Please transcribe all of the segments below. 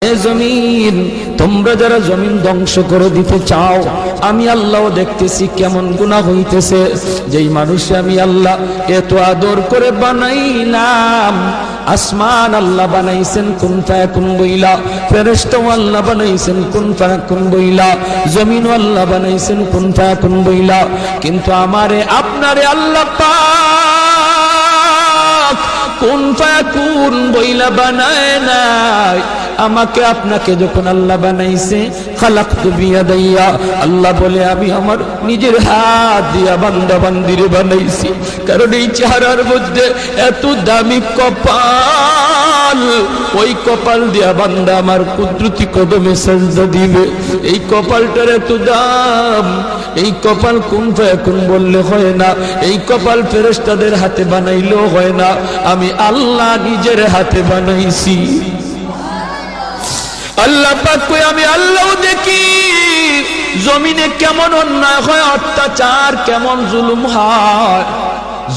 এ জমিন, তোমরা যারা জমিন ধ্বংস করে দিতে চাও, আমি আল্লাহ দেখতেছি কেমন গুনাহ হইতেছে। যেই মানুষে আমি আল্লাহ এত আদর করে বানাইলাম, আসমান আল্লাহ বানাইছেন কুন ফায়াকুন বইলা, ফেরেশতা আল্লাহ বানাইছেন কুন ফায়াকুন বইলা, জমিন আল্লাহ বানাইছেন কুন ফায়াকুন বইলা, কিন্তু আমারে আপনারে আল্লাহ পাক কুন ফায়াকুন বইলা বানায় নাই। আমাকে আপনাকে যখন আল্লাহ বানাইছে, খালাকতু বিয়াদাইয়া, আল্লাহ বলে আমি আমার নিজের হাত দিয়া বান্দা বান্দিরে বানাইছি। কারণ এই চেহারার মধ্যে এত দামি কপাল, ওই কপাল দিয়া বান্দা আমার কুদরতি কদমে সাজদা দিবে। এই কপালটার এত দাম, এই কপাল কুন ফায়াকুন বললে হয় না, এই কপাল ফেরেশতাদের হাতে বানাইলেও হয় না, আমি আল্লাহ নিজের হাতে বানাইছি। আল্লাহ পাক কই আমি আল্লাহ দেখি জমিনে কেমন অন্যায় হয়, অত্যাচার কেমন জুলুম হয়,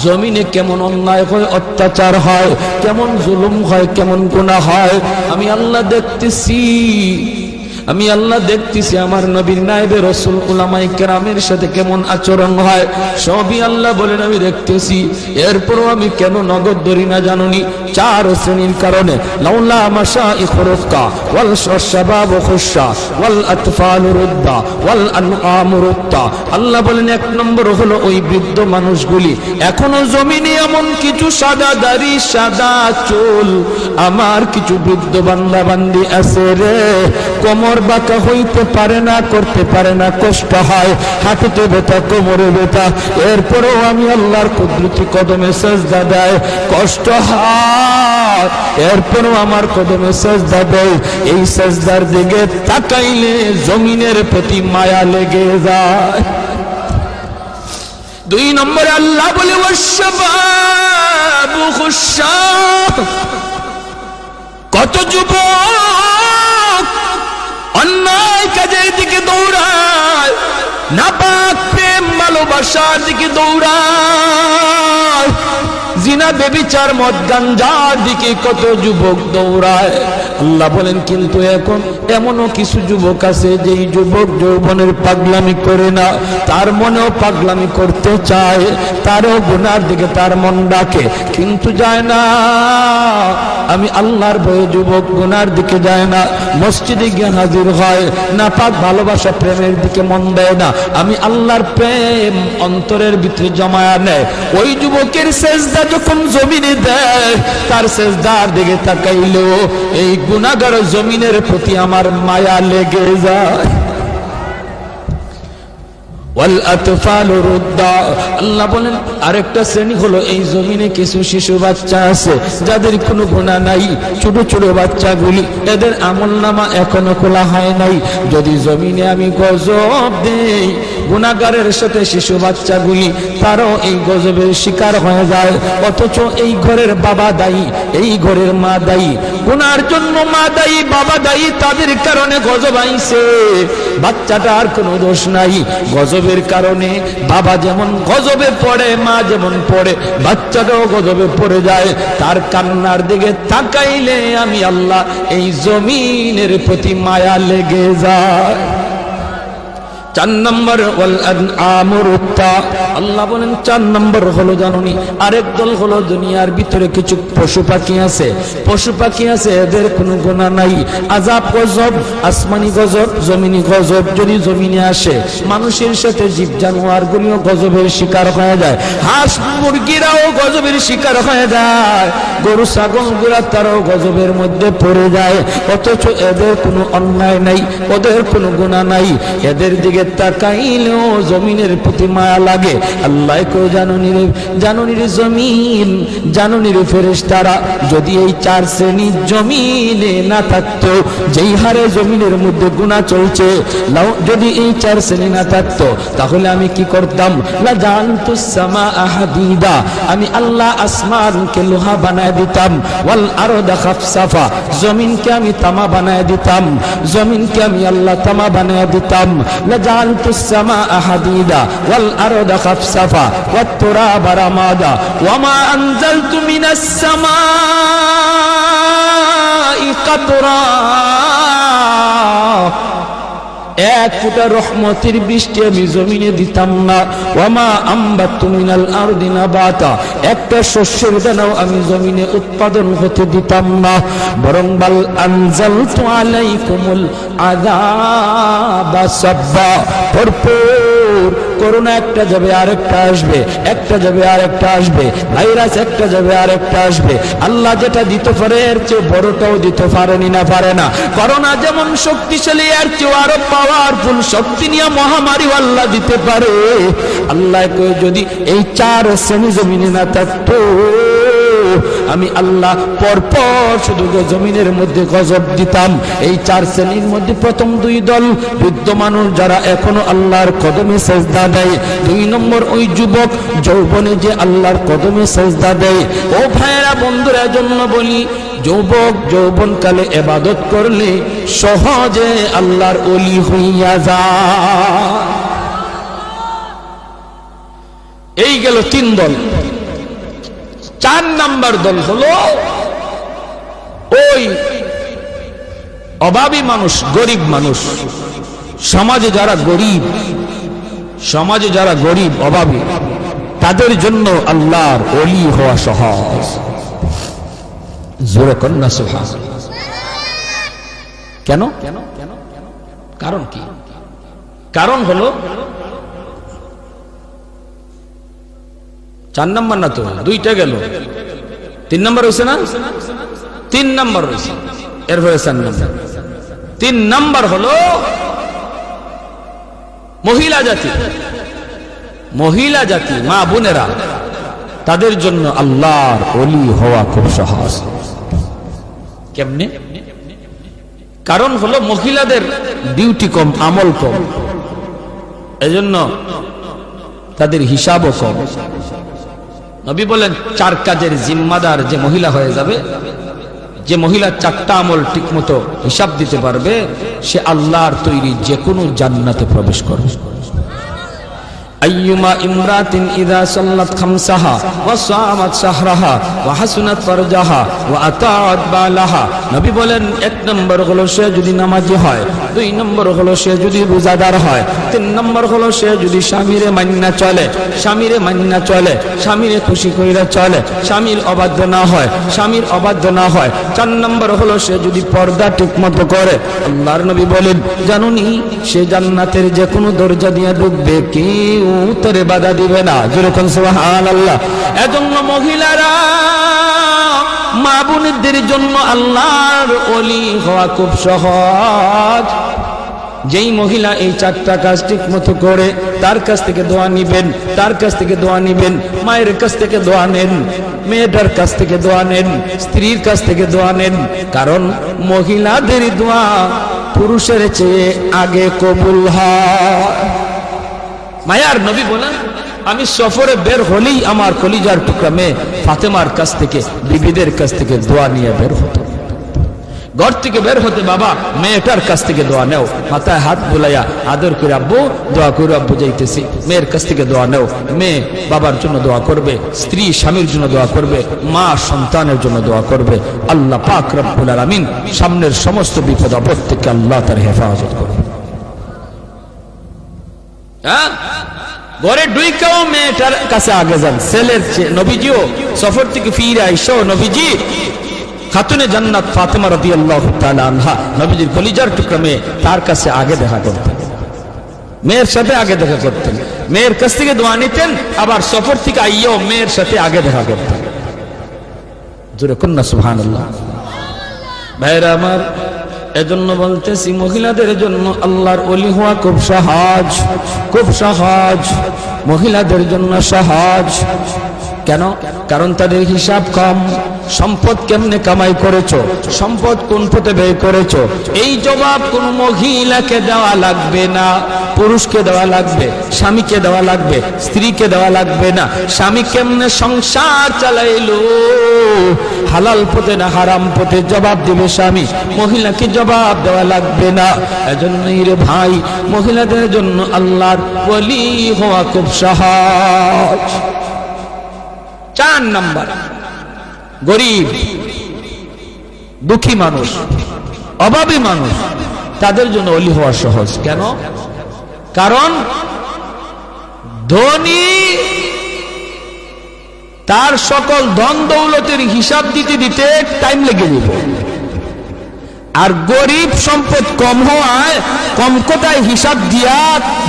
জমিনে কেমন অন্যায় হয়, অত্যাচার হয়, কেমন জুলুম হয়, কেমন গুনাহ হয়, আমি আল্লাহ দেখতেছি। আমি আল্লাহ দেখতেছি আমার নবীর নায়েবে রাসূল উলামায়ে কেরামের সাথে কেমন আচরণ হয়, সবই আল্লাহ বলেন আমি দেখতেছি। এরপরও আমি কেন নগদ ধরি না জানুনি? চার শ্রেণীর কারণে। লাউলা মাশাইখ রুফকা ওয়াল শাবাব খুশা ওয়াল আতফাল রুদ্দা ওয়াল আনআম রুত্তা। আল্লাহ বলেন এক নম্বর হলো ওই বৃদ্ধ মানুষগুলি, এখনো জমিনে এমন কিছু সাদা দাড়ি সাদা চুল আমার কিছু বৃদ্ধ বান্দা বান্দি আছে রে, কোমর বাঁকা হইতে পারে না, করতে পারে না, কষ্ট হয়, হাঁটুতে ব্যথা, কোমরে ব্যথা, এরপরেও আমি আল্লাহর কুদরতি কদমে সাজদা দেয়, কষ্ট হয়, এরপরেও আমার কদমে সাজদা দেয়। এই সাজদার দিকে তাকাইলে জমিনের প্রতি মায়া লেগে যায়। দুই নম্বরে আল্লাহ বলে ওয়াশবাবু খুশা, কত যুবক অন্যায় কাজের দিকে দৌড়ায়, নাপাক প্রেম ভালোবাসার দিকে দৌড়ায়, জিনা বেবিচার মদ গাঞ্জার দিকে কত যুবক দৌড়ায়। আল্লাহ বলেন কিন্তু এখন এমনও কিছু যুবক আছে যেই যুবক যৌবনের পাগলামি করে না, তার মনেও পাগলামি করতে চায়, তারও গুনার দিকে তার মন ডাকে, কিন্তু যায় না। আমি আল্লাহর ভয়ে যুবক গুনার দিকে যায় না, মসজিদে গিয়ে হাজির হয়, নাপাক ভালোবাসা প্রেমের দিকে মন দেয় না, আমি আল্লাহর প্রেম অন্তরের ভিতরে জমায়া নেয়। ওই যুবকের সেজদা যখন জমিনে দেয়, তার সেজদার দিকে তাকাইলেও এই গুনাহগার জমিনের প্রতি আমার মায়া লেগে যায়। ওয়াল আতফাল রুদ্দা, আল্লাহ বলেন আরেকটা শ্রেণী হলো এই জমিনে কিছু শিশু বাচ্চা আছে যাদের কোনো গুনাহ নাই, ছোট ছোট বাচ্চাগুলি, এদের আমলনামা এখনো খোলা হয় নাই। যদি জমিনে আমি গজব দেই, গুনাহগারের সাথে শিশু বাচ্চাগুলি তারাও এই গজবের শিকার হয়ে যায়, অথচ এই ঘরের বাবা দায়ী, এই ঘরের মা দায়ী, গুনার জন্য মা দায়ী, বাবা দায়ী, তাদের কারণে গজব আইছে, বাচ্চাটার কোনো দোষ নাই। গজবের কারণে বাবা যেমন গজবে পড়ে, মা যেমন পড়ে, বাচ্চাটাও গজবে পড়ে যায়। তার কান্নার দিকে তাকাইলে আমি আল্লাহ এই জমিনের প্রতি মায়া লেগে যায়। চার নম্বর ওয়াল আনআম রুত্তা, আল্লাহ বলেন চার নম্বর হলো জানুনি আরেক দল হলো দুনিয়ার ভিতরে কিছু পশু পাখি আছে, পশু পাখি আছে, এদের কোনো গুনাহ নাই, আযাব গজব, আসমানি গজব, জমিনি গজব যদি জমিনে আসে, মানুষের সাথে জীব জানোয়ার গুলিও গজবের শিকার হয়ে যায়, হাঁস মুরগিরাও গজবের শিকার হয়ে যায়, গরু ছাগল গুলা তারাও গজবের মধ্যে পড়ে যায়, অথচ এদের কোনো অন্যায় নাই, ওদের কোনো গুনাহ নাই, এদের দিকে তাকাইলেও জমিনের প্রতি মায়া লাগে। আল্লাহ কো জানুনি রে জমিন, জানুনি রে ফেরেশতারা, যদি এই চার শ্রেণী জমিনে না থাকতো, যেই হারে জমিনের মধ্যে গুনাহ চলছে, যদি এই চার শ্রেণী না থাকতো, তাহলে আমি কি করতাম? লা জানতুস সামাআ হাদিদা, আমি আল্লাহ আসমানকে লোহা বানায় দিতাম, ওয়াল আরদা খাফসাফা, জমিনকে আমি তামা বানায় দিতাম, জমিনকে আমি আল্লাহ তামা বানায় দিতাম। লা জাআলতুস সামাআ হাদিদা ওয়াল আরদা খাফসাফা ওয়াত তুরাবা রামাদা ওয়া মা আনজালতু মিনাস সামাই কাতরা, এক ফোঁটা রহমতের বৃষ্টি আমি জমিনে দিতাম না। ওয়ামা আম্বাতু মিনাল আরদি নাবাতা, একটা শস্যের দানাও আমি জমিনে উৎপাদন হতে দিতাম না। বরং বাল আনজালতু আলাইকুমুল আযাবা সাব্বা, ভরপুর করোনা একটা যাবে আরেকটা আসবে, একটা যাবে আরেকটা আসবে, ভাইরাস একটা যাবে আরেকটা আসবে। আল্লাহ যেটা দিতে পারে এর চেয়ে বড়টাও দিতে পারেনি না পারে না। করোনা যেমন শক্তিশালী, এর চেয়ে আরো পাওয়ারফুল শক্তি নিয়ে মহামারী আল্লাহ দিতে পারে। আল্লাহ কই যদি এই চার শ্রেণী জমিনে না থাকতো, আমি আল্লাহ পরপর শুধু জমিনের মধ্যে গজব দিতাম। এই চার শ্রেণীর মধ্যে প্রথম দুই দল বৃদ্ধ মানুষ যারা এখনো আল্লাহর কদমে সেজদা দেয়, দুই নম্বর ওই যুবক যৌবনে যে আল্লাহর কদমে সেজদা দেয়। ও ভাইয়েরা বন্ধুরা, জন্য বলি যুবক যৌবনকালে ইবাদত করলে সহজে আল্লাহর ওলি হইয়া যায়। এই গেল তিন দল। চার নাম্বার দল হলো ওই অভাবী মানুষ, গরিব মানুষ। সমাজে যারা গরিব, সমাজে যারা গরিব অভাবী, তাদের জন্য আল্লাহর ওলি হওয়া সহজ। জোরে কন্যা সুবহানাল্লাহ। কেন? কারণ কি? কারণ হলো চার নাম্বার না তো, দুইটা গেল, তিন নাম্বার হয়েছে না? তিন নাম্বার হয়েছে, এরপরে চার নাম্বার। তিন নাম্বার হলো মহিলা জাতি। মহিলা জাতি, মা বোনেরা, তাদের জন্য আল্লাহর ওলি হওয়া খুব সহজ। কেমনে? কারণ হলো মহিলাদের ডিউটি কম, আমল কম, এজন্য তাদের হিসাবও কম। নবী বলেন চার কাজের জিম্মাদার যে মহিলা হয়ে যাবে, যে মহিলা চারটা আমল ঠিক মতো হিসাব দিতে পারবে, সে আল্লাহর তৈরি যে কোনো জান্নাতে প্রবেশ করবে। আইয়ুমা ইমরাতিন ইযা সাল্লাত খামসাহা ওয়া সামাত শাহরাহা ওয়া হাসনাত ফারজাহা ওয়া আতাআত বালাহা। নবী বলেন এক নম্বর হলো সে যদি নামাজি হয়, দুই নম্বর হলো সে যদি রোজাদার হয়, তিন নম্বর হলো সে যদি স্বামীরে মান্না চলে, স্বামীরে মান্না চলে, স্বামীরে খুশি কইরা চলে, স্বামীর অবাধ্য না হয়, স্বামীর অবাধ্য না হয়, চার নম্বর হলো সে যদি পর্দা ঠিকমতো করে। আল্লাহর নবী বলেন জানুনি সে জান্নাতের যে কোনো দরজা দিয়ে ঢুকবে, কেউ উত্তরে বাধা দিবে না। যেরকম সুবহানাল্লাহ। এজন্য মহিলারা, মা বোনদের জন্য আল্লাহর ওলি হওয়া খুব সহজ। যেই মহিলা এই চারটা কাজ ঠিক মতো করে, তার কাছ থেকে দোয়া নিবেন, তার কাছ থেকে দোয়া নিবেন, মায়ের কাছ থেকে দোয়া নেন, মেয়েটার কাছ থেকে দোয়া নেন, স্ত্রীর কাছ থেকে দোয়া নেন। কারণ মহিলাদের দোয়া পুরুষের চেয়ে আগে কবুল হয়। মায়ার নবী বলেন আমি সফরে বের হলেই আমার কলিজার টুকরা মেয়ে ফাতেমার কাছ থেকে, বিবিদের কাছ থেকে দোয়া নিয়ে বের হতো। ঘর থেকে বের হতে বাবা মেয়েটার কাছ থেকে দোয়া নেও, মাথায় হাত বুলাইয়া আদর করে আব্বু দোয়া করে, আব্বু যাইতেছি। মেয়ের কাছ থেকে দোয়া নেও, মেয়ে বাবার জন্য দোয়া করবে, স্ত্রী স্বামীর জন্য দোয়া করবে, মা সন্তানের জন্য দোয়া করবে। আল্লাহ পাক রব্বুল আলামিন সামনের সমস্ত বিপদ আপদ থেকে আল্লাহ তার হেফাজত করবে। ঘরে ঢুইকাও মেয়েটার কাছে আগে যান, ছেলের চেয়ে। নবীজিও সফর থেকে ফিরে আইসো, নবীজি খাতুনে জান্নাত ফাতেমা রাদিয়াল্লাহু তাআলা আনহা, নবীজির কলিজার টুকরা মেয়ে, তার কাছে আগে দেখা করতেন, মেয়ের সাথে আগে দেখা করতেন, মেয়ের কাছ থেকে দোয়া নিতেন, আবার সফর থেকে আইয়াও মেয়ের সাথে আগে দেখা করতেন। জোরে কন্যা সুবহানাল্লাহ। ভাইরা আমার, এজন্য বলতেছি মহিলাদের জন্য আল্লাহর ওলি হওয়া খুব সহজ, খুব সহজ। মহিলাদের জন্য সহজ। কেন? কারণ তাদের হিসাব কম। সম্পদ কেমনে কামাই করেছো, সম্পদ কোন পথে ব্যয় করেছো, এই জবাব কোন মহিলাকে দেওয়া লাগবে না, পুরুষকে দেওয়া লাগবে, স্বামীকে দেওয়া লাগবে, স্ত্রীকে দেওয়া লাগবে না। স্বামী কেমনে সংসার চালাইলো, হালাল পথে না হারাম পথে, জবাব দিবে স্বামী, মহিলাকে জবাব দেওয়া লাগবে না। এজন্যই রে ভাই, মহিলাদের জন্য আল্লাহর ওলি হওয়া খুব সহজ। চার নাম্বার, গরিব দুঃখী মানুষ, অভাবী মানুষ, তাদের জন্য ওলি হওয়া সহজ। কেন? কারণ ধনী তার সকল ধন দৌলতের হিসাব দিতে দিতে টাইম লেগে যাবে, আর গরিব সম্পদ কম হওয়ায় কম কোটায় হিসাব দিয়া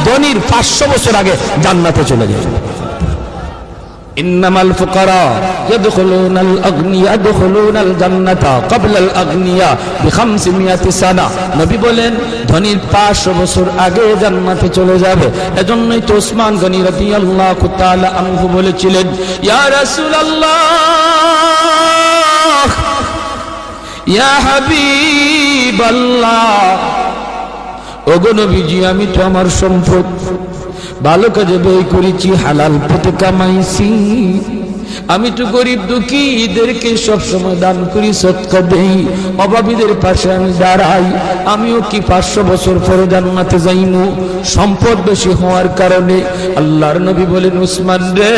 ধনীর 500 বছর আগে জান্নাতে চলে যাবে। ইন্নামাল ফুকারা ইয়াদখুলুনাল আগনিয়া ইয়াদখুলুনাল জান্নাতা ক্বাবলাল আগনিয়া বি500 সানা। নবী বলেন ধনীর 500 বছর আগে জান্নাতে চলে যাবে। এজন্যই তো উসমান গনি রাদিয়াল্লাহু তাআলা আনহু বলেছিলেন, ইয়া রাসূলুল্লাহ, ইয়া হাবিবাল্লাহ, ওগো নবীজি, আমি তো আমার সম্পদ ভালো কাজে ব্যয় করেছি, হালাল পথে কামাইছি, আমি তো গরিব দুঃখীদেরকে সবসময় দান করি, সদকা দেই, অভাবীদের পাশে আমি দাঁড়াই, আমিও কি 500 বছর পরে জান্নাতে যাইমু? সম্পদ বেশি হওয়ার কারণে আল্লাহর নবী বলেন, উসমান রে,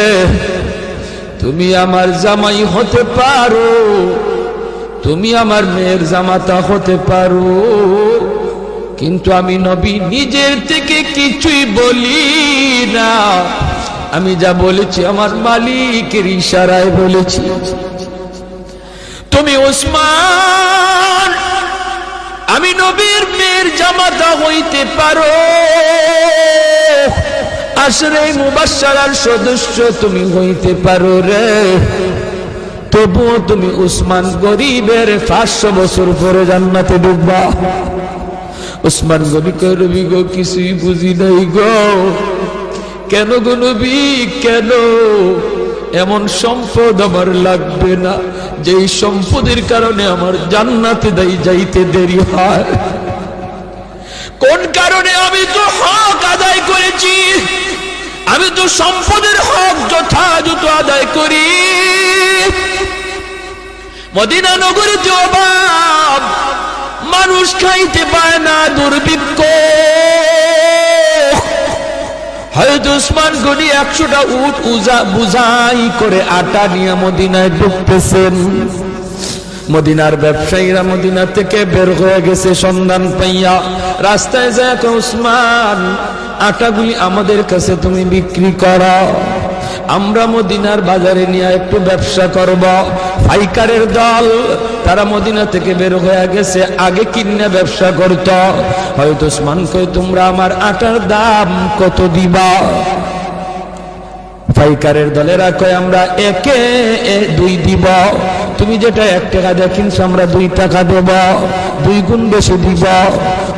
তুমি আমার জামাই হতে পারো, তুমি আমার মেয়ের জামাতা হতে পারো, কিন্তু আমি নবী নিজের থেকে কিছুই বলি না, আমি যা বলেছি আমার মালিকের ইশারায় বলেছি। তুমি উসমান, আমি নবীর মেয়ের জামাতা হইতে পারো, আশরে মুবাশশারার সদস্য তুমি হইতে পারো রে, তবুও তুমি উসমান গরিবের 500 বছর পরে জান্নাতে ঢুকবা। উসমান গনি কয়, নবী গো, কিছুই বুঝি নাই গো। কেন গো নবী, কেন? এমন সম্পদ আমার লাগবে না যেই সম্পদের কারণে আমার জান্নাতে যাইতে দেরি হয়। কোন কারণে? আমি তো হক আদায় করেছি, আমি তো সম্পদের হক যথাযথ আদায় করি। মদিনা নগরীতে অভাব, মানুষ খাইতে পায় না, দুর্ভিক্ষ। হযরত উসমান গনি 100টা উট বুঝাই করে আটা নিয়ে মদিনায় ঢুকতেছেন। মদিনার ব্যবসায়ীরা মদিনা থেকে বের হয়ে গেছে সন্ধান পাইয়া, রাস্তায় যায়, উসমান, আটাগুলি আমাদের কাছে তুমি বিক্রি করো, আমরা মদিনার বাজারে নিয়ে একটু ব্যবসা করব। পাইকারের দল তারা মদিনা থেকে বের হয়ে গেছে, আগে কিনে ব্যবসা করত। হয়তো উসমান কই, তোমরা আমার আটার দাম কত দিবা? পাইকারের দলেরা কয়, আমরা 2 দিব, তুমি যেটা 1 টাকা দিয়ে কিনছো আমরা 2 টাকা দেব, 2 গুণ বেশি দিব।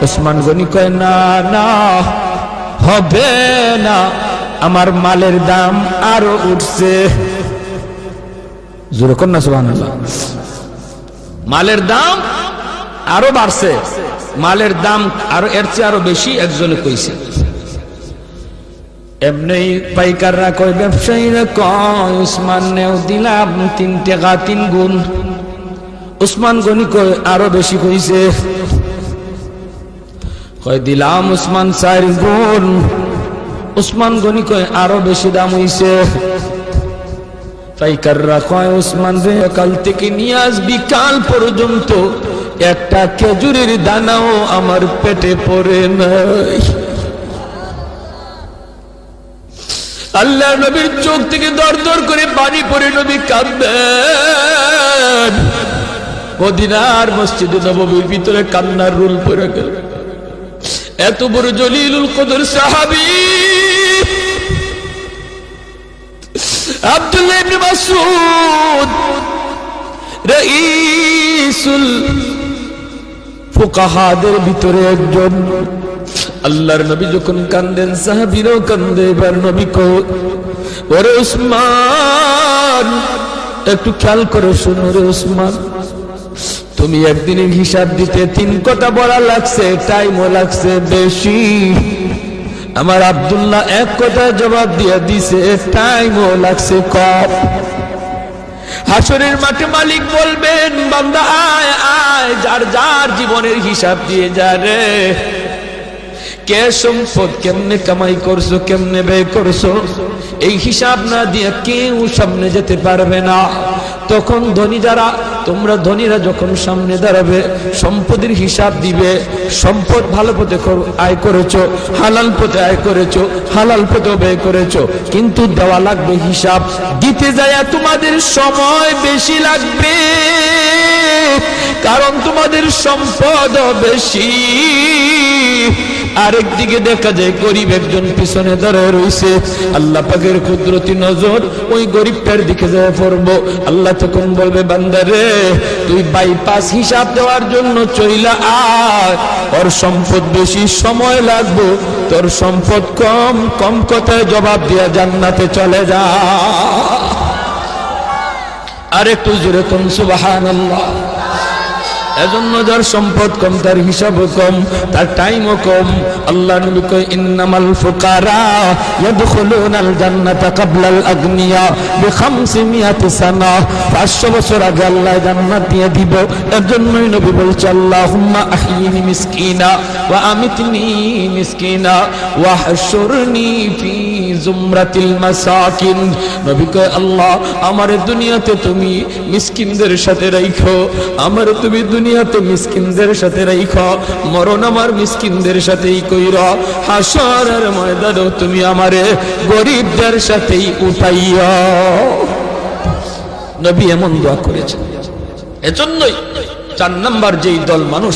উসমান গনি কয়, না না, হবে না, আমার মালের দাম আরো উঠছে। জোরে কর না সুবহানাল্লাহ। মালের দাম আরো বাড়ছে, মালের দাম আরো এর চেয়ে আরো বেশি একজনে কইছে। এমনি পাইকাররা কয়, ব্যবসায়ীরা কয়, উসমান নেও, দিলাম 3 টাকা 3 গুণ। উসমান গনি কয়, আরো বেশি কইছে। কয়, দিলাম উসমান 4 গুণ। উসমান গনি কয়, আরো বেশি দাম হইছে। পাইকাররা কয়, উসমান রে, কাল থেকে নিয়ে আজ বিকাল পর্যন্ত একটা খেজুরের দানাও আমার পেটে পড়ে নাই। আল্লাহ নবীর চোখ থেকে দর দর করে পানি পড়ে নবী কাঁদবেন। মদিনার মসজিদে নববীর ভিতরে কান্নার রুল পড়ে গেল। এত বড় জলিলুল কদর সাহাবী আব্দুল্লাহ ইবনে মাসউদ, রাইসুল ফুকাহাদের ভিতরে একজন। আল্লাহর নবী যখন কান্দেন, সাহাবীরাও কান্দে। এবার নবী কয়, ওরে উসমান, একটু খেয়াল করে শোনো রে উসমান, তুমি একদিনের হিসাব দিতে 3 কথা বলা লাগছে, টাইমও লাগছে বেশি। আমার আব্দুল্লাহ 1 কথা জবাব দিয়ে দিছে, টাইমও লাগছে কম। হাসরের মাঠে মালিক বলবেন, বান্দা আয় আয়, যার যার জীবনের হিসাব দিয়ে যা রে। কে সম্পদ কেমনে কামাই করছো, কেমনে ব্যয় করছো, এই হিসাব না দিয়ে কেউ সামনে যেতে পারবে না। তখন ধনী যারা, তোমরা ধনীরা যখন সামনে দাঁড়াবে, সম্পদের হিসাব দিবে। সম্পদ ভালো পথে আয় করেছো, হালাল পথে আয় করেছো, হালাল পথে ব্যয় করেছো, কিন্তু দেওয়া লাগবে হিসাব। দিতে যায় তোমাদের সময় বেশি লাগবে, কারণ তোমাদের সম্পদ বেশি। আরেকদিকে দেখা যায় গরিব একজন পিছনে দাঁড়ায় রয়েছে, আল্লাহ পাকের কুদরতি নজর ওই গরিবটার দিকে যায় পড়বো। আল্লাহ তখন বলবে, বান্দারে তুই বাইপাস হিসাব দেওয়ার জন্য চইলা আয়, ওর সম্পদ বেশি, সময় লাগবে, তোর সম্পদ কম, কম কথায় জবাব দিয়া জান্নাতে চলে যা। আরেকটু জোরে কোন সুবহানাল্লাহ। এজন্য যার সম্পদ কম, তার হিসাবও কম, তার টাইমও কম। আল্লাহ নবী কয়, ইন্নামাল ফুকারা ইয়াদখুলুনাল জান্নাতা ক্বাবলাল আগনিয়া বি500 সানা। 500 বছর আগে আল্লাহ জান্নাত দিয়ে দিব। এর জন্যই নবী বলছে, আল্লাহুম্মা আহইনি মিসকিনা ওয়া আমিতনি মিসকিনা ওয়া হাশুরনি ফি জুমরাতিল মাসাকিন। নবী কয়, আল্লাহ আমার দুনিয়াতে তুমি মিসকিনদের সাথে রাখো, আমার তুমি দুনিয়াতে মিসকিনদের সাথে রাখো, মরণ আমার মিসকিনদের সাথেই কইরা, হাসরের ময়দানেও তুমি আমারে গরিবদের সাথেই উঠাইয়া। নবী এমন দোয়া করেছেন। এজন্যই 4 নাম্বার যেই দল মানুষ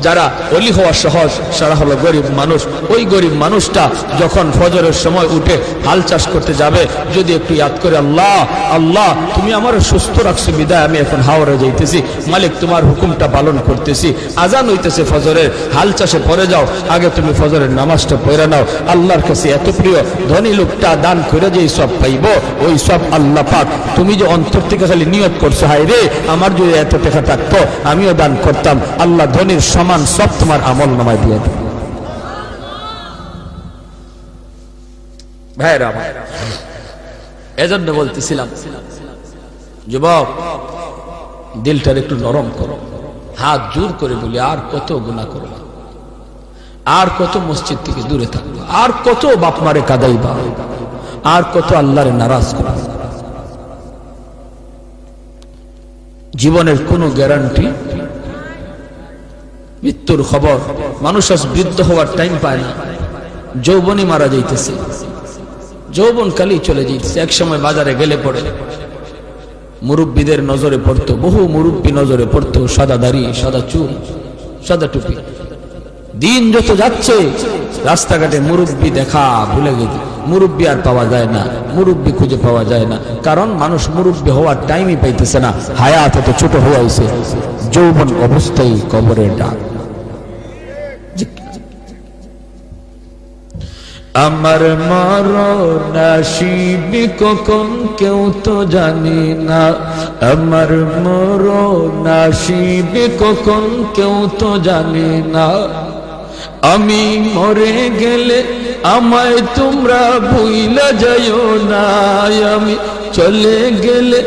যারা ওলি হওয়া সহজ, সারা হলো গরিব মানুষ। ওই গরিব মানুষটা যখন ফজরের সময় উঠে হাল চাষ করতে যাবে, যদি একটু ইয়াদ করে, আল্লাহ আল্লাহ তুমি আমার সুস্থ রাখছো বিদায় আমি এখন হাওড়ে যাইতেছি, মালিক তোমার হুকুমটা পালন করতেছি, আজান হইতেছে ফজরের, হাল চাষে পড়ে যাও, আগে তুমি ফজরের নামাজটা পড়ে নাও। আল্লাহর কাছে এত প্রিয়, ধনী লোকটা দান করে যেই সব পাইব, ওই সব আল্লাহ পাক, তুমি যে অন্তর থেকে খালি নিয়ত করছো, হায় রে আমার যদি এত টাকা থাকতো আমিও দান করতাম, আল্লাহ ধনীর সমান সব তোমার আমল নামায় দিয়ে দেবে। ভাইরা আমার, এজন্য বলতেছিলাম, যুবক দিলটার একটু নরম করো, হাত জোর করে বলি, আর কত গুনাহ করবা, আর কত মসজিদ থেকে দূরে থাকবা, আর কত বাপ মারে কাঁদাইবা, আর কত আল্লাহরে নারাজ করবা। জীবনের কোনো গ্যারান্টি, মৃত্যুর খবর, মানুষ আজ বৃদ্ধ হওয়ার টাইম পায় না, যৌবনই মারা যাইতেছে, যৌবন কালই চলে যাইতেছে। এক সময় বাজারে গেলে পড়ে মুরব্বীদের নজরে পড়তো, বহু মুরব্বী নজরে পড়তো, সাদা দাড়ি, সাদা চুল, সাদা টুপি। দিন যত যাচ্ছে রাস্তাঘাটে মুরব্বী দেখা ভুলে গেছে, মুরব্বী আর পাওয়া যায় না, মুরব্বী খুঁজে পাওয়া যায় না, কারণ মানুষ মুরব্বী হওয়ার টাইমই পাইতেছে না। হায়াত এত ছোট হয়েছে, যৌবন অবস্থায় কবরের ডাক। আমার মরণ আসিবে কখন কেউ তো জানে না, আমার মরণ আসিবে কখন কেউ তো জানে না, আমি মরে গেলে আমায় তোমরা ভুইলা যাইও না, আমি চলে গেলে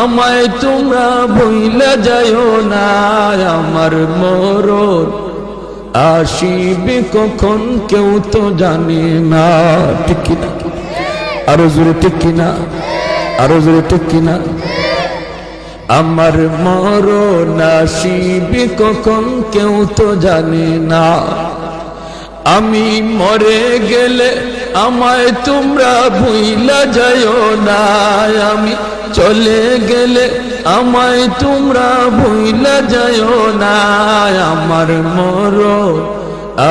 আমায় তোমরা ভুইলা যাইও না, আমার মরণ আসিবে কখন কেউ তো জানে না। ঠিক কিনা? আরো জোরে ঠিক কিনা? আরো জোরে ঠিক কিনা? আমার মরণ আসিবে কখন কেউ তো জানে না, আমি মরে গেলে আমায় তোমরা ভুইলা যাইও না, আমি চলে গেলে আমায় তোমরা ভুইলা যাইও না, আমার মরণ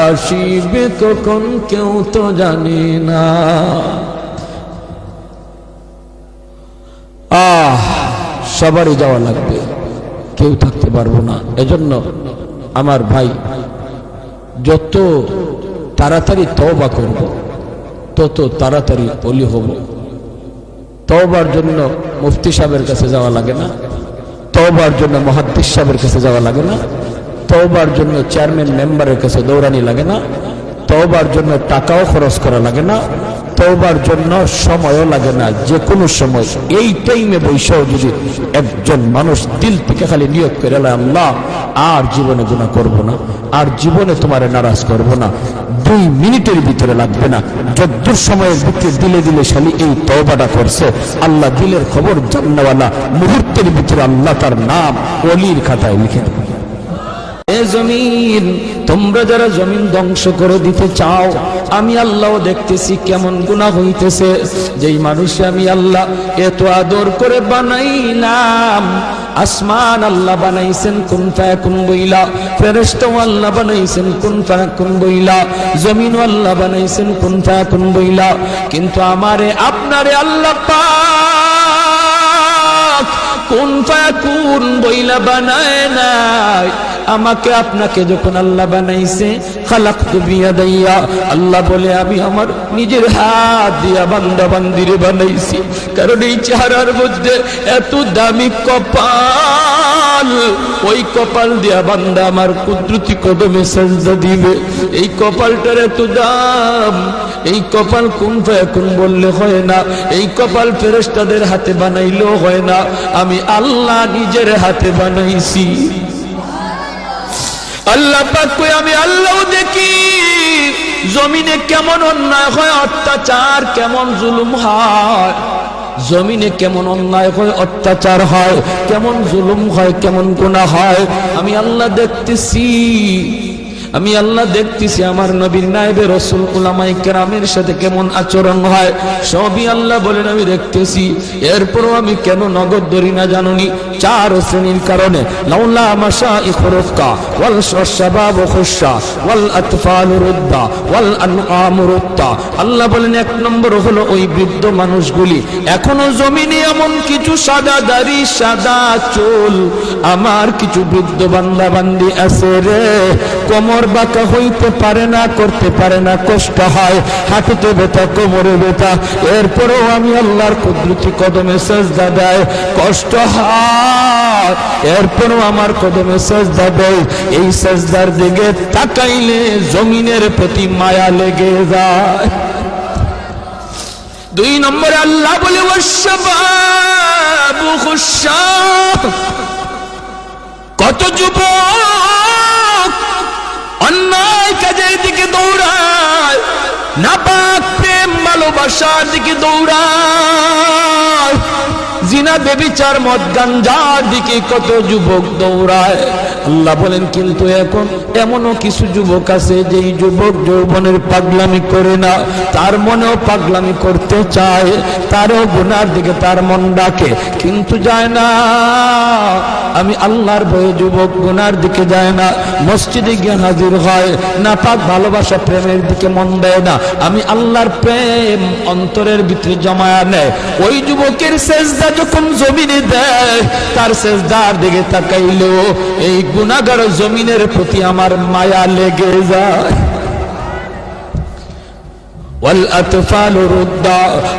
আসিবে কখন কেউ তো জানে না। সবারই যাওয়া লাগবে, কেউ থাকতে পারবো না। এজন্য আমার ভাই, যত তাড়াতাড়ি তওবা করব, তত তাড়াতাড়ি ওলি হব। তওবার জন্য মুফতি সাহেবের কাছে যাওয়া লাগে না, তওবার জন্য মুহাদ্দিস সাহেবের কাছে যাওয়া লাগে না, তওবার জন্য চেয়ারম্যান মেম্বারের কাছে দৌড়ানি লাগে না, তওবার জন্য টাকাও খরচ করা লাগে না, তওবার জন্য সময়ও লাগে না। যে কোনো সময় এই টাইমে বৈশাও যদি একজন মানুষ দিল থেকে খালি নিয়ত করে, আল্লাহ আর জীবনে গুনাহ করব না, আর জীবনে তোমারে নারাজ করব না, 2 মিনিটের ভিতরে লাগবে না। যদ্দূর সময়ের ভিতরে দিলে দিলে শালি এই তওবাটা করছে, আল্লাহ দিলের খবর জাননেওয়ালা, মুহূর্তের ভিতরে আল্লাহ তার নাম ওলির খাতায় লিখে দেবে। এ জমিন, তোমরা যারা জমিন ধ্বংস করে দিতে চাও, আমি আল্লাহ দেখতেছি কেমন গুনাহ হইতেছে। যেই মানুষ আমি আল্লাহ এত আদর করে বানাইলাম, আসমান আল্লাহ বানাইছেন কুন ফায়াকুন বইলা, ফেরেশতা আল্লাহ বানাইছেন কুন ফায়াকুন বইলা, জমিন আল্লাহ বানাইছেন কুন ফায়াকুন বইলা, কিন্তু আমারে আপনারে আল্লাহ পাক কুন ফায়াকুন বইলা বানায় নাই। আমাকে আপনাকে যখন আল্লাহ বানাইছে, খালাকতু বিয়াদাইয়া, আল্লাহ বলে আমি আমার নিজের হাত দিয়া বান্দা বান্দিরে বানাইছি। কারণ এই চেহারার মধ্যে এত দামি কপাল, ওই কপাল দিয়া বান্দা আমার কুদরতি কদমে সাজদা দিবে। এই কপালটার এত দাম, এই কপাল কুন ফায়াকুন বললে হয় না, এই কপাল ফেরেশতাদের হাতে বানাইলেও হয় না, আমি আল্লাহ নিজের হাতে বানাইছি। আল্লাহ পাক কই আমি আল্লাহ দেখি জমিনে কেমন অন্যায় হয়, অত্যাচার কেমন জুলুম হয়, জমিনে কেমন অন্যায় হয়, অত্যাচার হয়, কেমন জুলুম হয়, কেমন গুনাহ হয়, আমি আল্লাহ দেখতেছি। আমি আল্লাহ দেখতেছি আমার নবীর নায়েবে রাসূল উলামায়ে কেরামের সাথে কেমন আচরণ হয়, সবই আল্লাহ বলেন আমি দেখতেছি। এরপরও আমি কেন নগদ ধরি না জানুনি? 4 শ্রেণীর কারণে। লাউলা মাশাইখ রুফকা ওয়াল শাবাব খুশা ওয়াল আতফাল রুদ্দা ওয়াল আনআম রুত্তা। আল্লাহ বলেন 1 নম্বর হলো ওই বৃদ্ধ মানুষগুলি, এখনো জমিনে এমন কিছু সাদা দাড়ি সাদা চুল আমার কিছু বৃদ্ধ বান্দা বান্দি আছে রে, কোমর বাঁকা হইতে পারে না, করতে পারে না, কষ্ট হয়, হাঁটুতে ব্যথা, কোমরে ব্যথা, এরপরেও আমি আল্লাহর কুদরতি কদমে সাজদা দেয়, কষ্ট হয়, এরপরেও আমার কদমে সাজদা দেয়। এই সাজদার দিকে তাকাইলে জমিনের প্রতি মায়া লেগে যায়। 2 নম্বরে আল্লাহ বলে ওয়াশবাবু খুশা, কত যুবক অন্যায় কাজের দিকে দৌড়ায়, নাপাক প্রেম ভালোবাসার দিকে দৌড়ায়, জিনা বেবিচার মদ গাঞ্জার দিকে কত যুবক দৌড়ায়। আল্লাহ বলেন কিন্তু এখন এমনও কিছু যুবক আছে যেই যুবক যৌবনের পাগলামি করে না, তার মনেও পাগলামি করতে চায়, তারও গুনার দিকে তার মন ডাকে কিন্তু যায় না। আমি আল্লাহর ভয়ে যুবক গুনার দিকে যায় না, মসজিদে গিয়ে হাজির হয়, নাপাক ভালোবাসা প্রেমের দিকে মন দেয় না, আমি আল্লাহর প্রেম অন্তরের ভিতরে জমায়া নেয়। ওই যুবকের সেজদা যখন জমিনে দেয়, তার সেজদার দিকে তাকাইলেও এই গুনাহগার জমিনের প্রতি আমার মায়া লেগে যায়।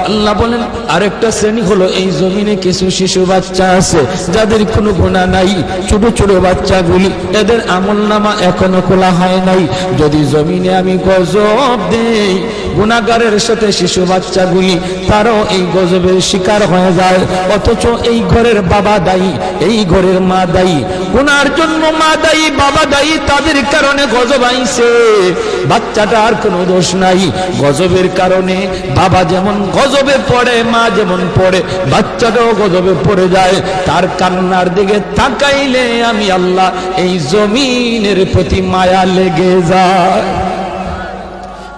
আল্লাহ বলেন আরেকটা শ্রেণী হলো এই জমিনে কিছু শিশু বাচ্চা আছে যাদের কোনো গুনাহ নাই, ছোট ছোট বাচ্চাগুলি, এদের আমলনামা এখনো খোলা হয় নাই। যদি জমিনে আমি গজব দেই, গুনাহগারের সাথে শিশু বাচ্চাগুলি তারাও এই গজবের শিকার হয়ে যায়, অথচ এই ঘরের বাবা দায়ী, এই ঘরের মা দায়ী, গুনার জন্য মা দায়ী, বাবা দায়ী, তাদের কারণে গজব আইছে, বাচ্চাটার কোনো দোষ নাই। গজবের কারণে বাবা যেমন গজবে পড়ে, মা যেমন পড়ে, বাচ্চাটাও গজবে পড়ে যায়। তার কান্নার দিকে তাকাইলে আমি আল্লাহ এই জমিনের প্রতি মায়া লেগে যায়।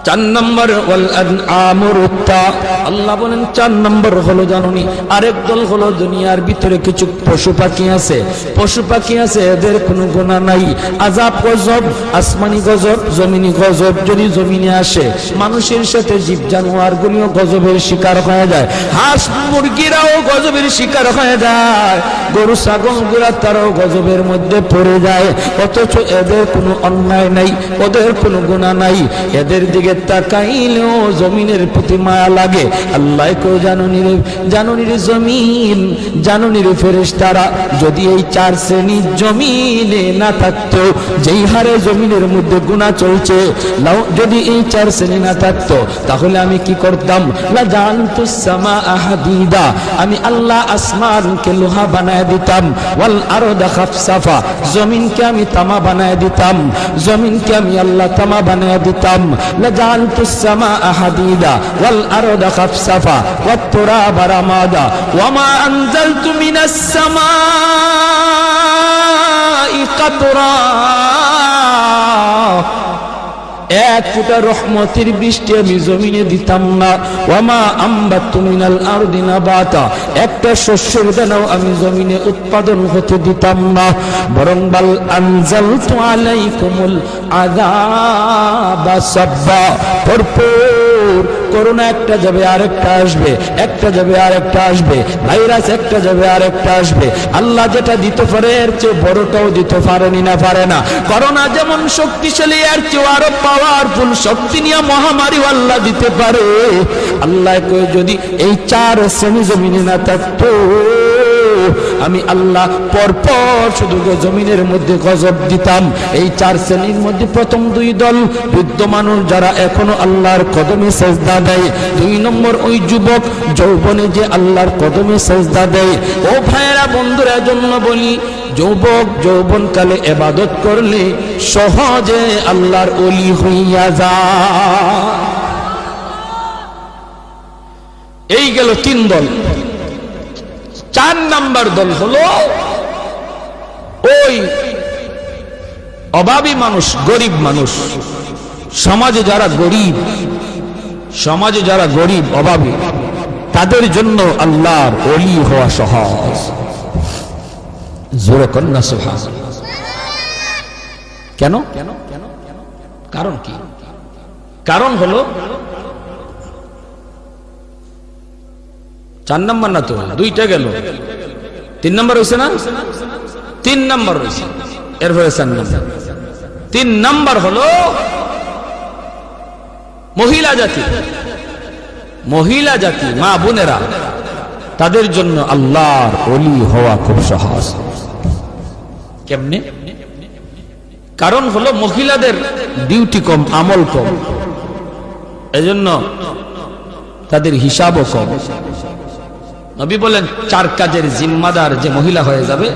4 নম্বর ওয়াল আনআম রুত্তা। আল্লাহ বলেন 4 নম্বর হলো জানুনি আরেক দল হলো দুনিয়ার ভিতরে কিছু পশু পাখি আছে, পশু পাখি আছে, এদের কোনো গুনাহ নাই, আযাব গজব, আসমানি গজব, জমিনি গজব যদি জমিনে আসে, মানুষের সাথে জীব জানোয়ার গুলিও গজবের শিকার হয়ে যায়, হাঁস মুরগিরাও গজবের শিকার হয়ে যায়, গরু ছাগল গুলা তারাও গজবের মধ্যে পড়ে যায়, অথচ এদের কোনো অন্যায় নাই, ওদের কোনো গুনাহ নাই। এদের দিকে তাকাইলেও জমিনের প্রতি মায়া লাগে। আল্লাহ কো জাননি রে জমিন, জাননি রে ফেরেশতারা, যদি এই 4 শ্রেণী জমিনে না থাকতো, যেই হারে জমিনের মধ্যে গুনাহ চলছে, যদি এই 4 শ্রেণী না থাকতো তাহলে আমি কি করতাম? লা জানতুস সামা হাদিদা, আমি আল্লাহ আসমানকে লোহা বানায় দিতাম। ওয়াল আরদা খাফসাফা, জমিনকে আমি তামা বানায় দিতাম, জমিনকে আমি আল্লাহ তামা বানায় দিতাম। লা জানতুস সামা হাদিদা ওয়াল আরদা খাফসাফা ওয়াত তুরাবা রামাদা ওয়া মা আনজালতু মিনাস সামাই কাতরা, এক ফোঁটা রহমতের বৃষ্টি আমি জমিনে দিতাম না। ওয়ামা আম্বাতু মিনাল আরদি নাবাতা, একটা শস্যের দানাও আমি জমিনে উৎপাদন হতে দিতাম না। বরং বাল আনজালতু আলাইকুমুল আযাবা সাব্বা, ভরপুর করোনা একটা যাবে আরেকটা আসবে, একটা যাবে আরেকটা আসবে, ভাইরাস একটা যাবে আরেকটা আসবে। আল্লাহ যেটা দিতে পারে এর চেয়ে বড়টাও দিতে পারেনি না পারে না। করোনা যেমন শক্তিশালী, এর চেয়ে আরো পাওয়ারফুল শক্তি নিয়ে মহামারী আল্লাহ দিতে পারে। আল্লাহ কই যদি এই 4 শ্রেণী জমিনে না থাকতো, আমি আল্লাহ পরপর শুধু জমিনের মধ্যে গজব দিতাম। এই 4 শ্রেণীর মধ্যে প্রথম 2 দল বৃদ্ধ মানুষ যারা এখনো আল্লাহর কদমে সেজদা দেয়, 2 নম্বর ওই যুবক যৌবনে যে আল্লাহর কদমে সেজদা দেয়। ও ভাইয়েরা বন্ধুরা, জন্য বলি যুবক যৌবনকালে ইবাদত করলে সহজে আল্লাহর ওলি হইয়া যায়। এই গেল 3 দল। 4 নাম্বার দল হলো ওই অভাবী মানুষ, গরিব মানুষ, সমাজে যারা গরিব অভাবী, তাদের জন্য আল্লাহর ওলি হওয়া সহজ। জোরে কন্যা সুবহানাল্লাহ। কেন? কারণ কি? কারণ হলো 4 নাম্বার না তো, 2টা গেল, 3 নাম্বার হয়েছে না? 3 নাম্বার হয়েছে, এরপরে 4 নাম্বার। 3 নাম্বার হলো মহিলা জাতি, মা বোনেরা, তাদের জন্য আল্লাহর ওলি হওয়া খুব সহজ। কেমনে? কারণ হলো মহিলাদের ডিউটি কম, আমল কম, এজন্য তাদের হিসাবও কম। নবী বলেন 4 কাজের জিম্মাদার যে মহিলা হয়ে যাবে,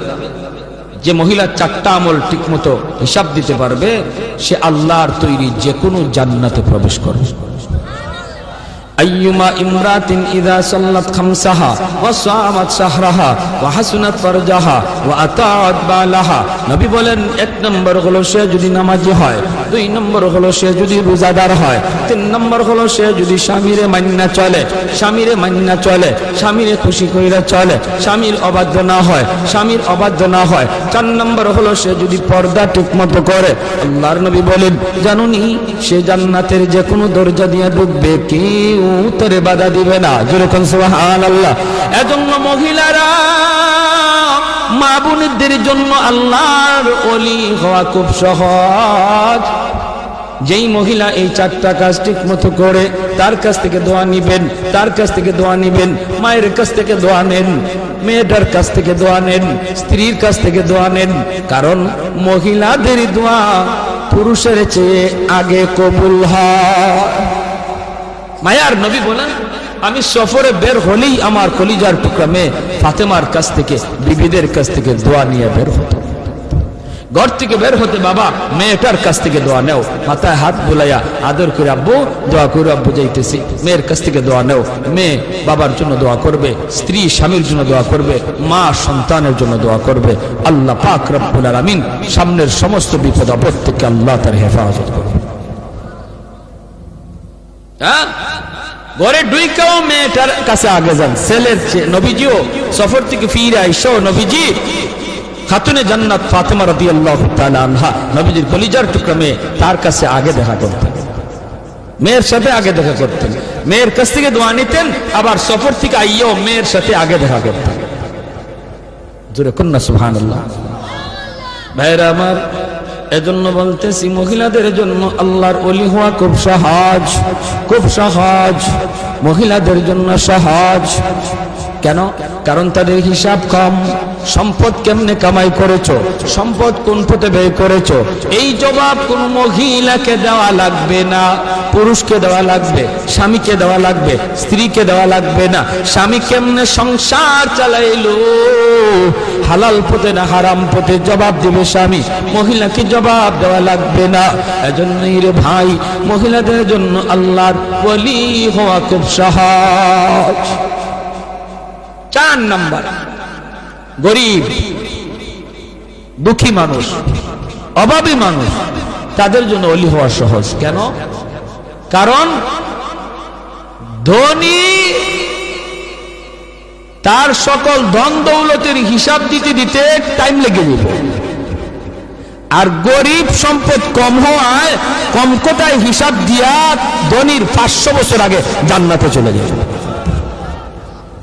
যে মহিলা 4টা আমল ঠিকমতো হিসাব দিতে পারবে, সে আল্লাহর তৈরি যে কোনো জান্নাতে প্রবেশ করবে। আইয়ুমা ইমরাতিন ইযা সাল্লাত খামসাহা ওয়া সামাত শাহরাহা ওয়া হাসনাত ফারজাহা ওয়া আতাআত বালাহা, নবী বলেন 1 নম্বর হলো সে যদি নামাজি হয়, 2 নম্বর হলো সে যদি রোজাদার হয়, 3 নম্বর হলো সে যদি স্বামীরে মান্না চলে, স্বামীরে খুশি কইরা চলে, স্বামীর অবাধ্য না হয়, 4 নম্বর হলো সে যদি পর্দা ঠিকমতো করে। আল্লাহর নবী বলেন, জানুনি সে জান্নাতের যে কোনো দরজা দিয়ে ঢুকবে, কেউ উত্তরে বাধা দিবে না। জোরে কোন সুবহানাল্লাহ। এজন্য মহিলারা, মা বোনদের জন্য আল্লাহর ওলি হওয়া খুব সহজ। যেই মহিলা এই 4টা কাজ ঠিক মতো করে, তার কাছ থেকে দোয়া নিবেন, মায়ের কাছ থেকে দোয়া নেন, মেয়েটার কাছ থেকে দোয়া নেন, স্ত্রীর কাছ থেকে দোয়া নেন। কারণ মহিলাদের দোয়া পুরুষের চেয়ে আগে কবুল হয়। মায়ার নবী বলেন, আমি সফরে বের হলেই আমার কলিজার টুকরা মেয়ে ফাতেমার কাছ থেকে, বিবিদের কাছ থেকে দোয়া নিয়ে বের হতো। ঘর থেকে বের হতে বাবা মেয়েটার কাছ থেকে দোয়া নেও, মাথায় হাত বুলাইয়া আদর করে আব্বু দোয়া করে, আব্বু যাইতেছি, মেয়ের কাছ থেকে দোয়া নেও। মেয়ে বাবার জন্য দোয়া করবে, স্ত্রী স্বামীর জন্য দোয়া করবে, মা সন্তানের জন্য দোয়া করবে। আল্লাহ পাক রব্বুল আলামিন সামনের সমস্ত বিপদ আপদ থেকে আল্লাহ তার হেফাজত করবে। ঘরে ঢুইকাও মেয়েটার কাছে আগে যান, ছেলের চেয়ে। নবীজিও সফর থেকে ফিরে আইসো, নবীজি খাতুনে জান্নাত ফাতেমা রাদিয়াল্লাহু তাআলা আনহা, নবীজির কলিজার টুকরা মেয়ে, তার কাছে আগে দেখা করতেন, মেয়ের সাথে আগে দেখা করতেন, মেয়ের কাছ থেকে দোয়া নিতেন, আবার সফর থেকে আইও মেয়ের সাথে আগে দেখা করতেন। জোরে কন্যা সুবহানাল্লাহ। ভাইরা আমার, এজন্য বলতেছি মহিলাদের জন্য আল্লাহর ওলি হওয়া খুব সহজ, খুব সহজ, মহিলাদের জন্য সহজ। কেন? কারণ তাদের হিসাব কম। সম্পদ কেমনে কামাই করেছো, সম্পদ কোন পথে ব্যয় করেছো, এই জবাব কোন মহিলাকে দেওয়া লাগবে না, পুরুষকে দেওয়া লাগবে, স্বামীকে দেওয়া লাগবে, স্ত্রীকে দেওয়া লাগবে না। স্বামী কেমনে সংসার চালাইলো, হালাল পথে না হারাম পথে, জবাব দিবে স্বামী, মহিলাকে জবাব দেওয়া লাগবে না। এজন্যই রে ভাই, মহিলাদের জন্য আল্লাহর ওলি হওয়া খুব সহজ। 4 নাম্বার, গরিব দুঃখী মানুষ, অভাবী মানুষ, তাদের জন্য ওলি হওয়া সহজ। কেন? কারণ ধনী তার সকল ধন দৌলতের হিসাব দিতে দিতে টাইম লেগে যাবে, আর গরিব সম্পদ কম হওয়ায় কম কোটায় হিসাব দিয়া ধনীর 500 বছর আগে জান্নাতে চলে যাবে।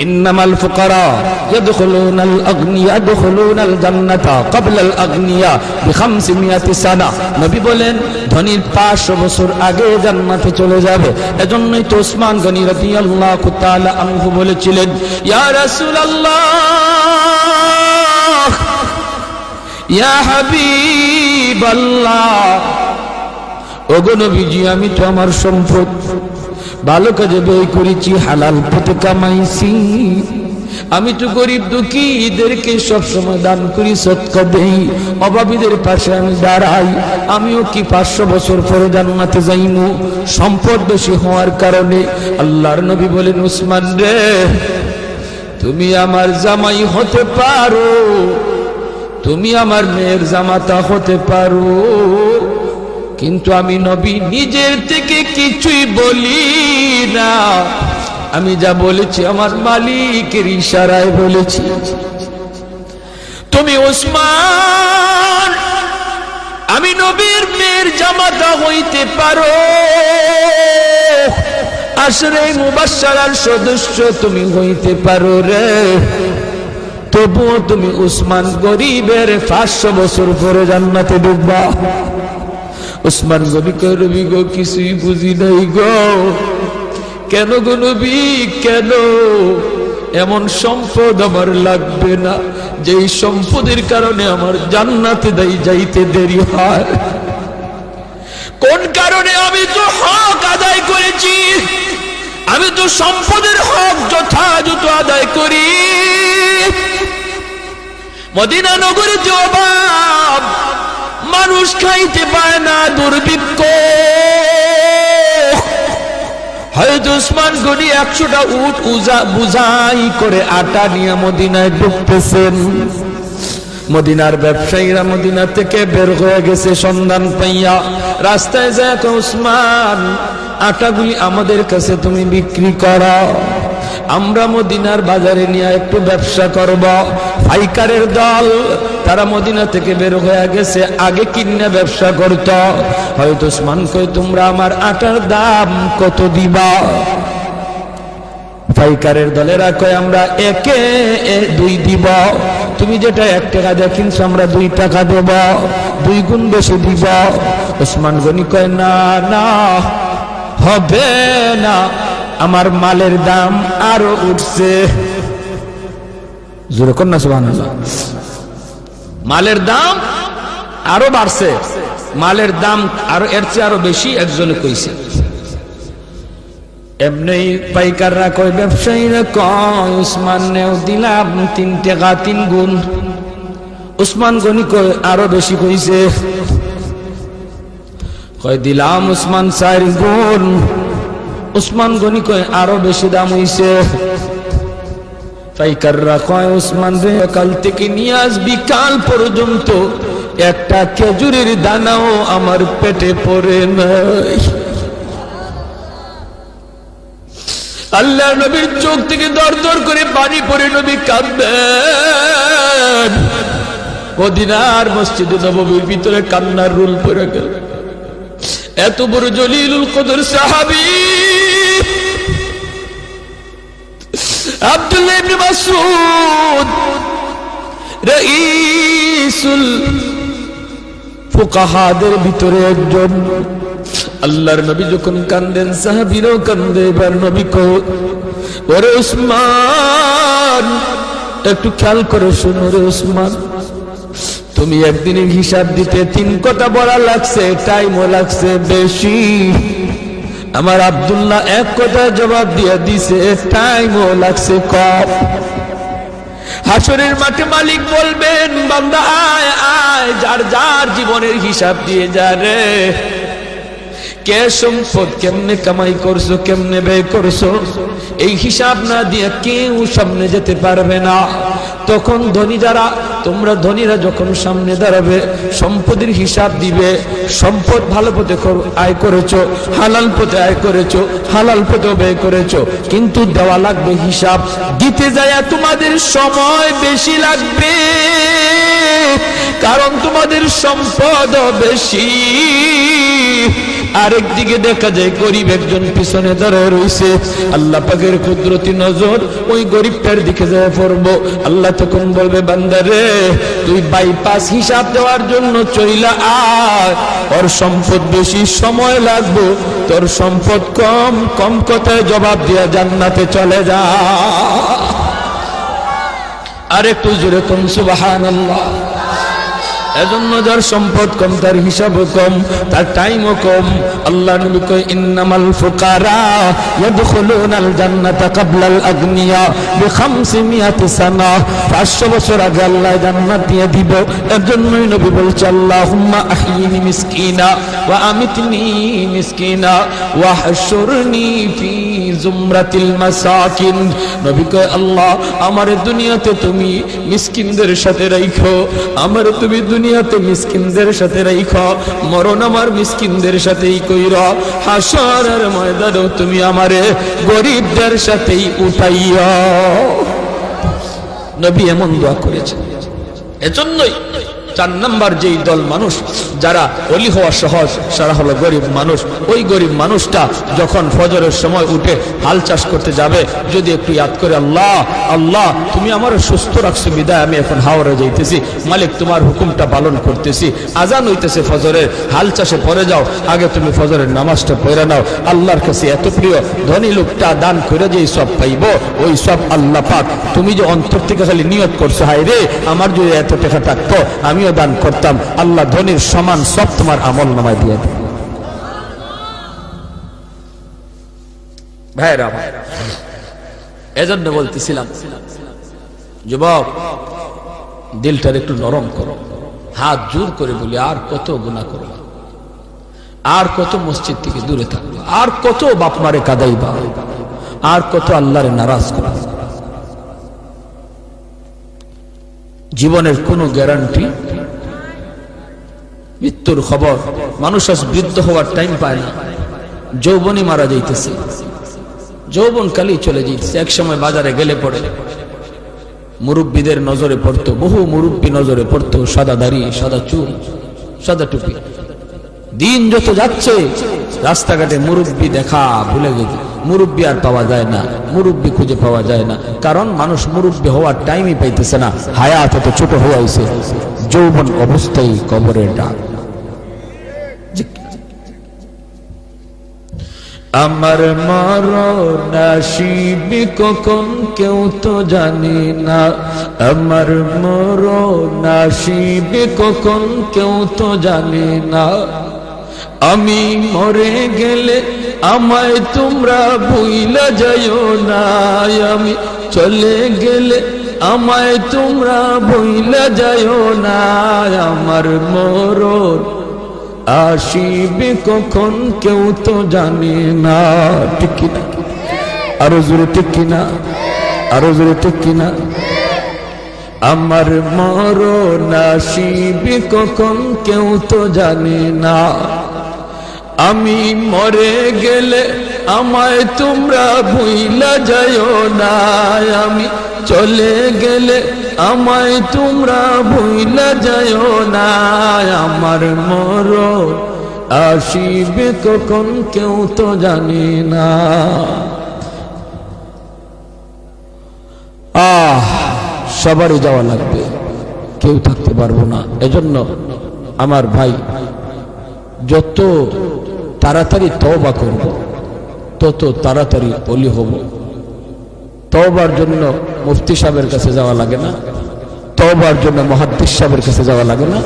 ইন্নামাল ফুকারা ইয়াদখুলুনাল আগনিয়া ইয়াদখুলুনাল জান্নাতা ক্বাবলাল আগনিয়া বি500 সানা। নবী বলেন ধনীর 500 বছর আগে জান্নাতে চলে যাবে। এজন্যই তো ওসমান গনি রাদিয়াল্লাহু তাআলা আনহু বলেছিলেন, ইয়া রাসূলুল্লাহ, ইয়া হাবিবাল্লাহ, ওগো নবীজি, আমি তো আমার সম্পদ ভালো কাজে ব্যয় করেছি, হালাল পথে কামাইছি, আমি তো গরিব দুঃখীদেরকে সবসময় দান করি, সদকা দেই, অভাবীদের পাশে আমি দাঁড়াই, আমিও কি 500 বছর পরে জান্নাতে যাইমু সম্পদ বেশি হওয়ার কারণে? আল্লাহর নবী বলেন, উসমান রে, তুমি আমার জামাই হতে পারো, তুমি আমার মেয়ের জামাতা হতে পারো, কিন্তু আমি নবী নিজের থেকে কিছুই বলি না, আমি যা বলেছি আমার মালিকের ইশারায় বলেছি। তুমি ওসমান, আমি নবীর মেয়ের জামাতা হইতে পারো, আশরে মুবাশশারার সদস্য তুমি হইতে পারো রে, তবুও তুমি উসমান গরিবের 500 বছর পরে জান্নাতে ঢুকবা। উসমান নবী কয়, নবী গো, কিছুই বুঝি নাই গো। কেন গো নবী, কেন? এমন সম্পদ আমার লাগবে না যেই সম্পদের কারণে আমার জান্নাতে যাইতে দেরি হয়। কোন কারণে? আমি তো হক আদায় করেছি, আমি তো সম্পদের হক যথাযথ আদায় করি। মদিনা নগরে যে অভাব, মানুষ খাইতে পায় না, দুর্ভিক্ষ, হয়তো উসমান গনি 100টা উট বুঝাই করে আটা নিয়ে মদিনায় ঢুকতেছেন। মদিনার ব্যবসায়ীরা মদিনা থেকে বের হয়ে গেছে সন্ধান পাইয়া, রাস্তায় যায়, উসমান, আটাগুলি আমাদের কাছে তুমি বিক্রি করো, আমরা মদিনার বাজারে নিয়ে একটু ব্যবসা করব। পাইকারের দল তারা মদিনা থেকে বের হয়ে গেছে, আগে কিনে ব্যবসা করত। হয়তো উসমান কই, তোমরা আমার আটার দাম কত দিবা? পাইকারের দলেরা কয়, আমরা 1-2 দিব, তুমি যেটা 1 টাকা দিয়ে কিনছো আমরা 2 টাকা দেব, 2 গুণ বেশি দিব। উসমান গনি কয়, না না, হবে না, আমার মালের দাম আরো উঠছে। জোরে কর না সুবহানাল্লাহ। মালের দাম আরো বাড়ছে, মালের দাম আরো এর চেয়ে আরো বেশি একজনে কইছে। এমনি পাইকাররা কয়, ব্যবসায়ীরা কয়, উসমান নেও দিলাম 3 টাকা 3 গুণ। উসমান গনি কয়, আরো বেশি কইছে, কয় দিলাম উসমান 4 গুণ। উসমান গনি কয়, আরো বেশি দাম হইছে। পাইকাররা কয়, উসমান রে, কাল থেকে নিয়ে আজ বিকাল পর্যন্ত একটা খেজুরের দানাও আমার পেটে পড়ে নাই। আল্লাহ নবীর চোখ থেকে দর দর করে পানি পড়ে নবী কাঁদবেন। মদিনার মসজিদে নববীর ভিতরে কান্নার রুল পড়ে গেল। এত বড় জলিলুল কদর সাহাবী আব্দুল্লাহ ইবনে মাসউদ, রাইসুল ফুকাহাদের ভিতরে একজন। আল্লাহর নবী যখন কান্দেন সাহাবীরাও কান্দে। এবার নবী কয়, ওরে উসমান, একটু খেয়াল করে শুনো রে উসমান, তুমি একদিনের হিসাব দিতে 3 কথা বলা লাগছে, টাইমও লাগছে বেশি। আমার আব্দুল্লাহ 1 কথা জবাব দিয়ে দিছে, টাইমও লাগছে কম। হাসরের মাঠে মালিক বলবেন, বান্দা আয় আয়, যার যার জীবনের হিসাব দিয়ে যা রে। কে সম্পদ কেমনে কামাই করছো, কেমনে ব্যয় করছো, এই হিসাব না দিয়ে কেউ সামনে যেতে পারবে না। তখন ধনী যারা, তোমরা ধনীরা যখন সামনে দাঁড়াবে, সম্পদের হিসাব দিবে। সম্পদ ভালো পথে আয় করেছো, হালাল পথে আয় করেছো, হালাল পথে ব্যয় করেছো, কিন্তু দেওয়া লাগবে হিসাব। দিতে যায় তোমাদের সময় বেশি লাগবে, কারণ তোমাদের সম্পদ বেশি। আরেকদিকে দেখা যায় গরিব একজন পিছনে দাঁড়ায় রয়েছে। আল্লাহ পাকের কুদরতি নজর ওই গরিবটার দিকে যায় পড়বো। আল্লাহ তখন বলবে, বান্দারে তুই বাইপাস হিসাব দেওয়ার জন্য চইলা আয়, ওর সম্পদ বেশি, সময় লাগবে, তোর সম্পদ কম, কম কথায় জবাব দিয়া জান্নাতে চলে যা। আর একটু জোরে কোন সুবহানাল্লাহ। এজন্য যার সম্পদ কম, তার হিসাবও কম, তার টাইমও কম। আল্লাহ নবী কয়, ইন্নামাল ফুকারা ইয়াদখুলুনাল জান্নাতা ক্বাবলাল আগনিয়া বি500 সানা। 500 বছর আগে আল্লাহ জান্নাত দিয়ে দিব। এর জন্যই নবী বলছে, আল্লাহুম্মা আহইনি মিসকিনা ওয়া আমিতনি মিসকিনা ওয়া হাশুরনি ফি জুমরাতিল মাসাকিন। নবী কয়, আল্লাহ আমার দুনিয়াতে তুমি মিসকিনদের সাথে রাখো, আমার তুমি দুনিয়াতে মিসকিনদের সাথে রাখো, মরণ আমার মিসকিনদের সাথেই কইরা, হাসরের ময়দানেও তুমি আমারে গরিবদের সাথেই উঠাইয়া। নবী এমন দোয়া করেছেন। এজন্যই 4 নাম্বার যেই দল মানুষ যারা ওলি হওয়া সহজ, সারা হলো গরিব মানুষ। ওই গরিব মানুষটা যখন ফজরের সময় উঠে হাল চাষ করতে যাবে, যদি একটু ইয়াদ করে, আল্লাহ আল্লাহ তুমি আমার সুস্থ রাখছো বিদায় আমি এখন হাওড়ে যাইতেছি, মালিক তোমার হুকুমটা পালন করতেছি। আজান হইতেছে ফজরের, হাল চাষে পড়ে যাও, আগে তুমি ফজরের নামাজটা পড়ে নাও। আল্লাহর কাছে এত প্রিয়, ধনী লোকটা দান করে যেই সব পাইব, ওই সব আল্লাহ পাক, তুমি যে অন্তর থেকে খালি নিয়ত করছো, হায় রে আমার যদি এত টাকা থাকতো আমিও দান করতাম, আল্লাহ ধনীর সমান সব তোমার আমল নামায় দিয়ে দেবে। ভাইরা, এজন্য বলতেছিলাম, যুবক দিলটার একটু নরম করো, হাত জোর করে বলি, আর কত গুনাহ করবা, আর কত মসজিদ থেকে দূরে থাকবা, আর কত বাপ মারে কাঁদাইবা, আর কত আল্লাহরে নারাজ করবা। জীবনের কোনো গ্যারান্টি, মৃত্যুর খবর, মানুষ আজ বৃদ্ধ হওয়ার টাইম পায় না, যৌবনই মারা যাইতেছে, যৌবন কালি চলে যাইতেছে। এক সময় বাজারে গেলে পড়ে মুরব্বীদের নজরে পড়তো, বহু মুরব্বী নজরে পড়তো, সাদা দাড়ি, সাদা চুল, সাদা টুপি। দিন যত যাচ্ছে রাস্তাঘাটে মুরব্বী দেখা ভুলে গেছে, মুরব্বী আর পাওয়া যায় না, মুরব্বী খুঁজে পাওয়া যায় না, কারণ মানুষ মুরব্বী হওয়ার টাইমই পাইতেছে না। হায়াত এত ছোট হয়েছে, যৌবন অবস্থায় কবরের ডাক। আমার মরণ আসিবে কখন কেউ তো জানে না, আমার মরণ আসিবে কখন কেউ তো জানে না। আমি মরে গেলে আমায় তোমরা ভুইলা যাইও না, আমি চলে গেলে আমায় তোমরা ভুইলা যাইও না। আমার মরণ আসিবে কখন কেউ তো জানে না। ঠিক কিনা? আরো জোরে ঠিক কিনা? আরো জোরে ঠিক কিনা? আমার মরণ আসিবে কখন কেউ তো জানে না। আমি মরে গেলে আমায় তোমরা ভুইলা যাইও না, আমি চলে গেলে আমায় তোমরা ভুইলা যাইও না। আমার মরণ আসিবে কখন কেউ তো জানে না। সবারই যাওয়া লাগবে, কেউ থাকতে পারবো না। এজন্য আমার ভাই, যত তাড়াতাড়ি তওবা করব তত তাড়াতাড়ি ওলি হব। তওবার জন্য মুফতি সাহেবের কাছে যাওয়া লাগে না, তওবার জন্য মুহাদ্দিস সাহেবের কাছে যাওয়া লাগে না,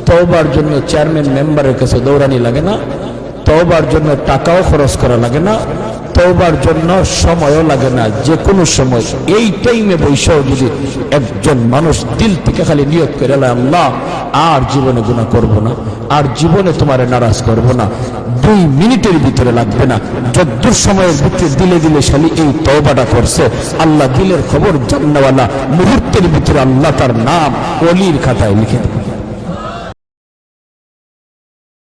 তওবার জন্য চেয়ারম্যান মেম্বারের কাছে দৌড়ানি লাগে না, তওবার জন্য টাকাও খরচ করা লাগে না, তওবার জন্য সময়ও লাগে না। যে কোনো সময় এই টাইমে বৈশাও যদি একজন মানুষ দিল থেকে খালি নিয়ত করে, আল্লাহ আর জীবনে গুনাহ করব না, আর জীবনে তোমারে নারাজ করব না, 2 মিনিটের ভিতরে লাগবে না, যদ্দূর সময়ের ভিতরে দিলে দিলে শালি এই তওবাটা করছে, আল্লাহ দিলের খবর জান্নাওয়ালা মুহূর্তের ভিতরে আল্লাহ তার নাম ওলির খাতায় লিখে দেন।